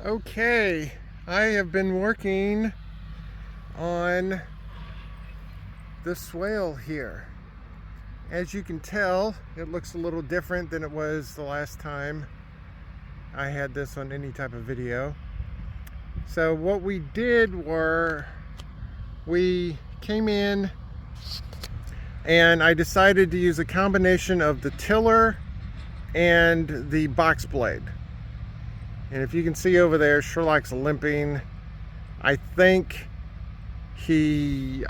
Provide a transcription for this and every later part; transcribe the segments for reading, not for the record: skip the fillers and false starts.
Okay, I have been working on the swale here. As you can tell, it looks a little different than it was the last time I had this on any type of video. So what we did were we came in and I decided to use a combination of the tiller and the box blade. And if you can see over there, Sherlock's limping. I think he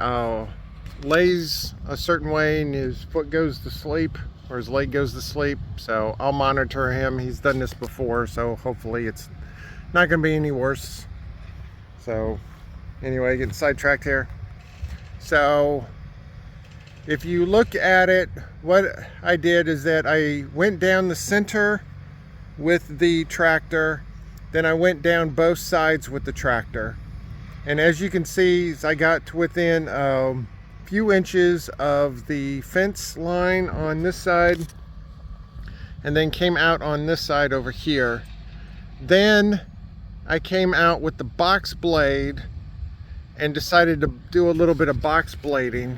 lays a certain way and his foot goes to sleep, or his leg goes to sleep. So I'll monitor him. He's done this before, so hopefully it's not going to be any worse. So anyway, getting sidetracked here. So if you look at it, what I did is that I went down the center with the tractor, then I went down both sides with the tractor. And as you can see, I got to within a few inches of the fence line on this side, and then came out on this side over here. Then I came out with the box blade and decided to do a little bit of box blading.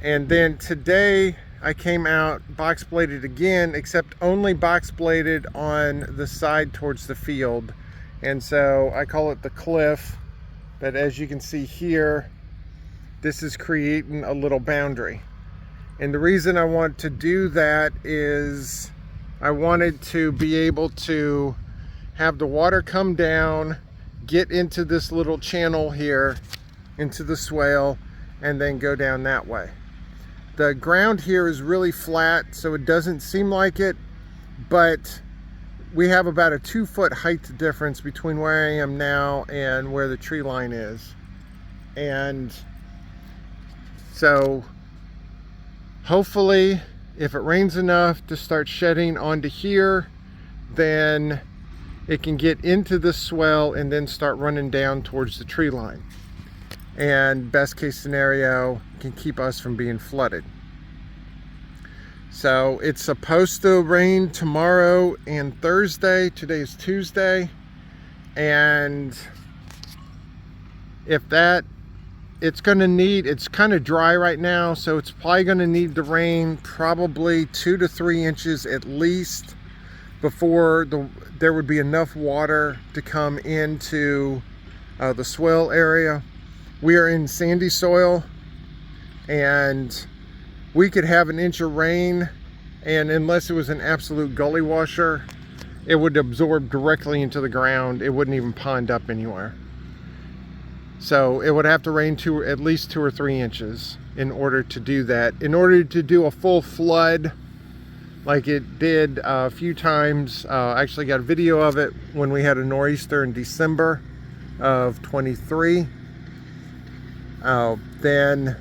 And then today I came out box bladed again, except only box bladed on the side towards the field. And so I call it the cliff, but as you can see here, this is creating a little boundary. And the reason I want to do that is I wanted to be able to have the water come down, get into this little channel here, into the swale, and then go down that way. The ground here is really flat, so it doesn't seem like it, but we have about a 2-foot height difference between where I am now and where the tree line is. And so hopefully if it rains enough to start shedding onto here, then it can get into the swell and then start running down towards the tree line. And best case scenario, can keep us from being flooded. So it's supposed to rain tomorrow and Thursday. Today is Tuesday, and if that, it's kind of dry right now, so it's probably going to need to rain probably 2 to 3 inches at least before there would be enough water to come into the swale area. We are in sandy soil, and we could have an inch of rain, and unless it was an absolute gully washer, it would absorb directly into the ground. It wouldn't even pond up anywhere. So it would have to rain at least 2 or 3 inches in order to do that. In order to do a full flood like it did a few times, I actually got a video of it when we had a nor'easter in December of 23. Then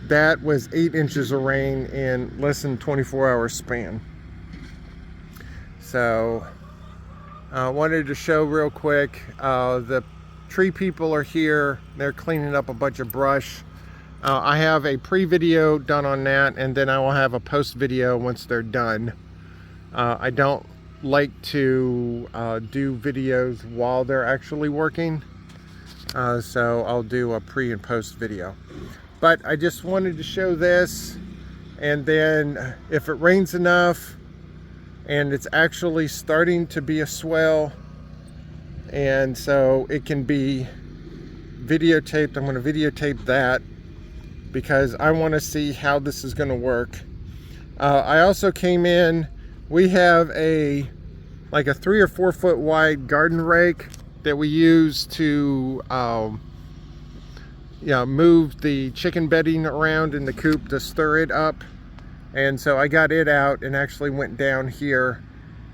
that was 8 inches of rain in less than 24-hour span. So I wanted to show real quick, the tree people are here. They're cleaning up a bunch of brush. I have a pre-video done on that, and then I will have a post video once they're done. I don't like to do videos while they're actually working. So I'll do a pre and post video. But I just wanted to show this, and then if it rains enough and it's actually starting to be a swell, and so it can be videotaped, I'm going to videotape that because I want to see how this is going to work. I also came in, we have like a 3 or 4 foot wide garden rake that we use to move the chicken bedding around in the coop to stir it up. And so I got it out and actually went down here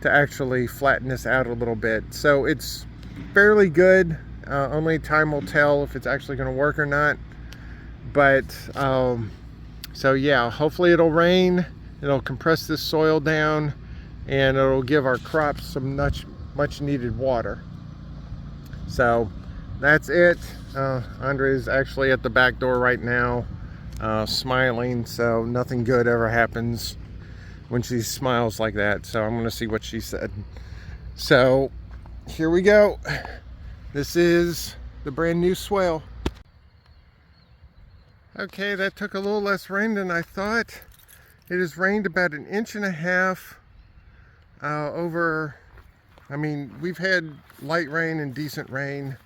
to actually flatten this out a little bit. So it's fairly good. Only time will tell if it's actually going to work or not. But so yeah, hopefully it'll rain, it'll compress this soil down, and it'll give our crops some much needed water. So that's it. Andre's actually at the back door right now, smiling, so nothing good ever happens when she smiles like that. So I'm going to see what she said. So here we go. This is the brand new swale. Okay, that took a little less rain than I thought. It has rained about 1.5 inches over, I mean, we've had light rain and decent rain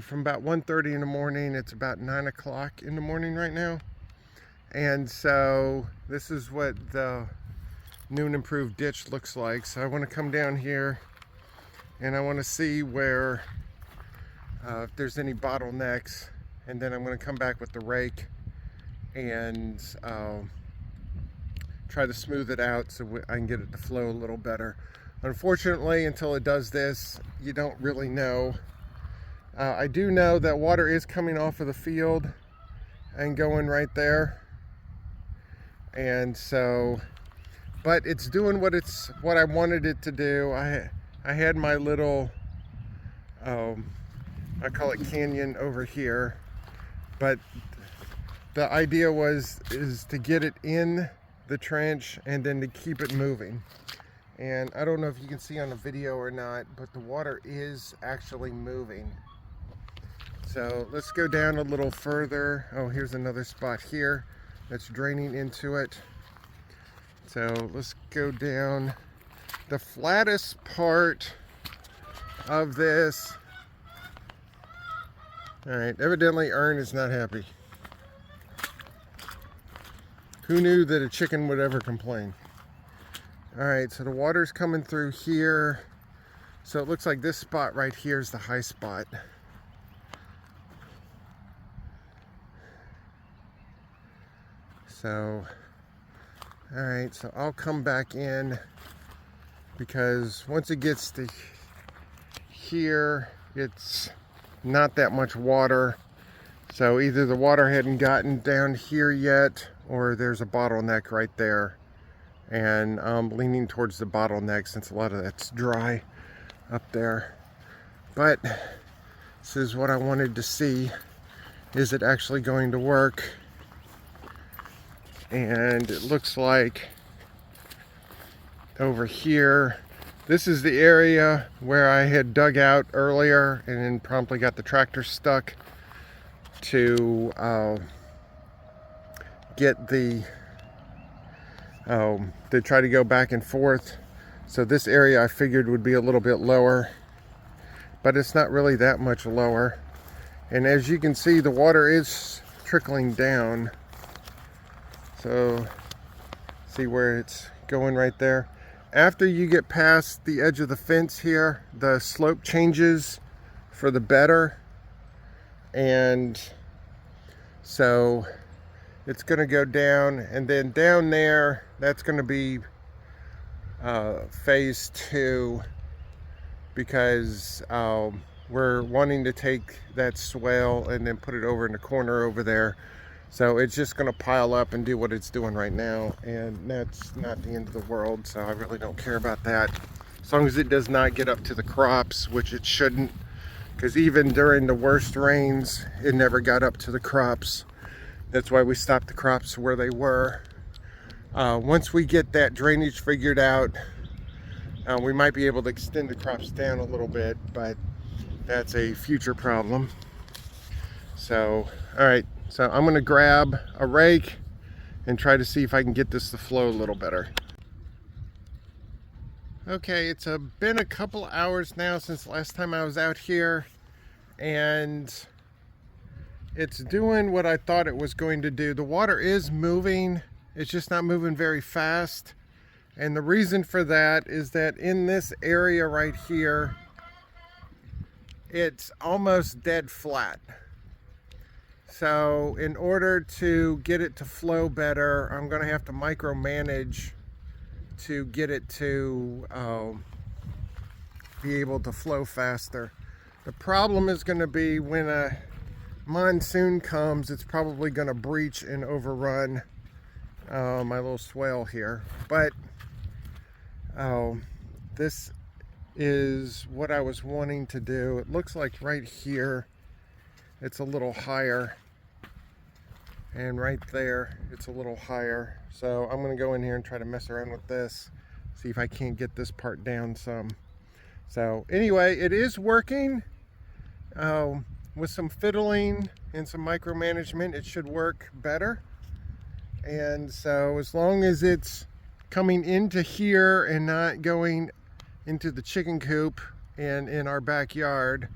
from about 1:30 in the morning. It's about 9 o'clock in the morning right now. And so this is what the new and improved ditch looks like. So I want to come down here and I want to see where, if there's any bottlenecks, and then I'm going to come back with the rake and try to smooth it out so I can get it to flow a little better. Unfortunately, until it does this, you don't really know. I do know that water is coming off of the field and going right there. And so, but it's doing what I wanted it to do. I had my little, I call it canyon over here, but the idea is to get it in the trench and then to keep it moving. And I don't know if you can see on the video or not, but the water is actually moving. So let's go down a little further. Oh, here's another spot here that's draining into it. So let's go down. The flattest part of this. All right, evidently Ern is not happy. Who knew that a chicken would ever complain? All right, so the water's coming through here. So it looks like this spot right here is the high spot. So, all right, so I'll come back in because once it gets to here, it's not that much water. So either the water hadn't gotten down here yet, or there's a bottleneck right there. And I'm leaning towards the bottleneck since a lot of that's dry up there. But this is what I wanted to see. Is it actually going to work? And it looks like over here, this is the area where I had dug out earlier and then promptly got the tractor stuck to get the to try to go back and forth. So this area I figured would be a little bit lower, but it's not really that much lower. And as you can see, the water is trickling down. So see where it's going right there. After you get past the edge of the fence here, the slope changes for the better. And so it's going to go down, and then down there, that's going to be phase 2, because we're wanting to take that swale and then put it over in the corner over there. So it's just going to pile up and do what it's doing right now, and that's not the end of the world, so I really don't care about that. As long as it does not get up to the crops, which it shouldn't, because even during the worst rains, it never got up to the crops. That's why we stopped the crops where they were. Once we get that drainage figured out, we might be able to extend the crops down a little bit, but that's a future problem. So, all right, so I'm gonna grab a rake and try to see if I can get this to flow a little better. Okay, it's been a couple hours now since the last time I was out here, and it's doing what I thought it was going to do. The water is moving, it's just not moving very fast. And the reason for that is that in this area right here, it's almost dead flat. So in order to get it to flow better, I'm going to have to micromanage to get it to be able to flow faster. The problem is going to be when a monsoon comes, it's probably going to breach and overrun my little swale here. But this is what I was wanting to do. It looks like right here it's a little higher, and right there it's a little higher. So I'm going to go in here and try to mess around with this, see if I can't get this part down some. So anyway, it is working. With some fiddling and some micromanagement, it should work better. And so as long as it's coming into here and not going into the chicken coop and in our backyard,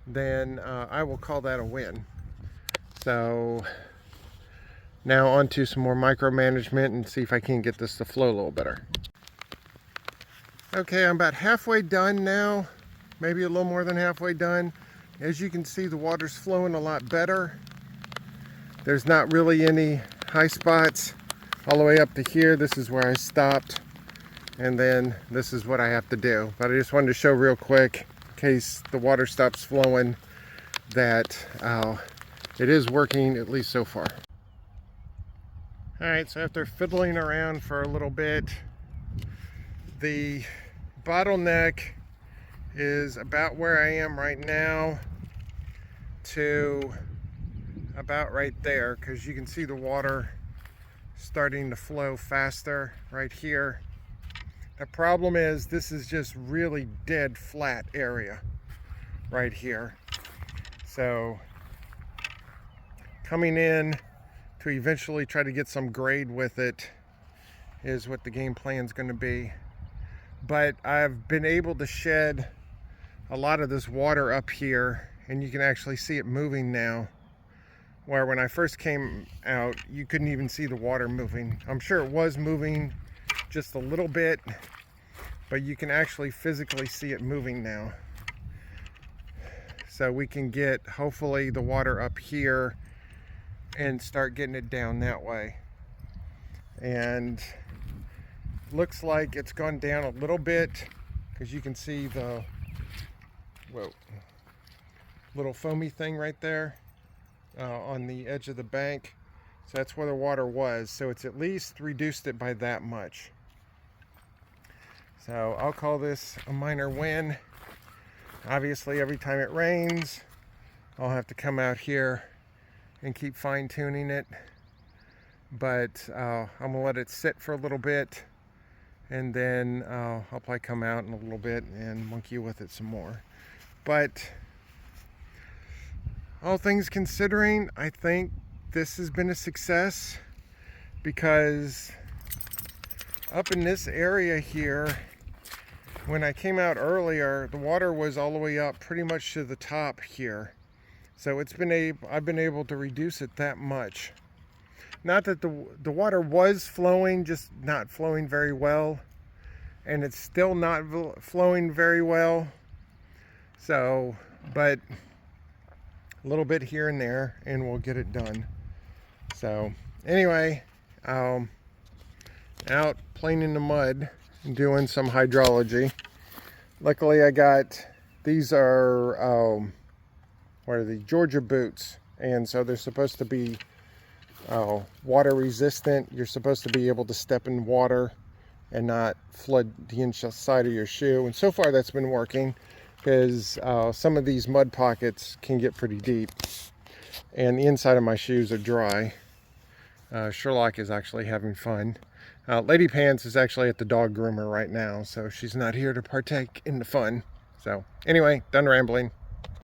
then I will call that a win. So now on to some more micromanagement and see if I can get this to flow a little better. Okay, I'm about halfway done now, maybe a little more than halfway done. As you can see, the water's flowing a lot better. There's not really any high spots all the way up to here. This is where I stopped, and then this is what I have to do. But I just wanted to show real quick, in case the water stops flowing, that it is working, at least so far. Alright, so after fiddling around for a little bit, the bottleneck is about where I am right now to about right there, because you can see the water starting to flow faster right here. The problem is this is just really dead flat area right here. So coming in to eventually try to get some grade with it is what the game plan is going to be. But I've been able to shed a lot of this water up here, and you can actually see it moving now, where when I first came out you couldn't even see the water moving. I'm sure it was moving just a little bit, but you can actually physically see it moving now. So we can get hopefully the water up here and start getting it down that way. And looks like it's gone down a little bit, because you can see the little foamy thing right there on the edge of the bank. So that's where the water was. So it's at least reduced it by that much. So I'll call this a minor win. Obviously, every time it rains, I'll have to come out here and keep fine-tuning it. But I'm gonna let it sit for a little bit, and then I'll probably come out in a little bit and monkey with it some more. But all things considering, I think this has been a success, because up in this area here, when I came out earlier, the water was all the way up pretty much to the top here. So I've been able to reduce it that much. Not that the water was flowing, just not flowing very well, and it's still not flowing very well. So, but a little bit here and there, and we'll get it done. So anyway, out playing in the mud and doing some hydrology. Luckily I got, these are what are the Georgia boots, and so they're supposed to be water resistant. You're supposed to be able to step in water and not flood the inside of your shoe, and so far that's been working, because some of these mud pockets can get pretty deep, and the inside of my shoes are dry. Sherlock is actually having fun. Lady Pants is actually at the dog groomer right now, so she's not here to partake in the fun. So anyway, done rambling.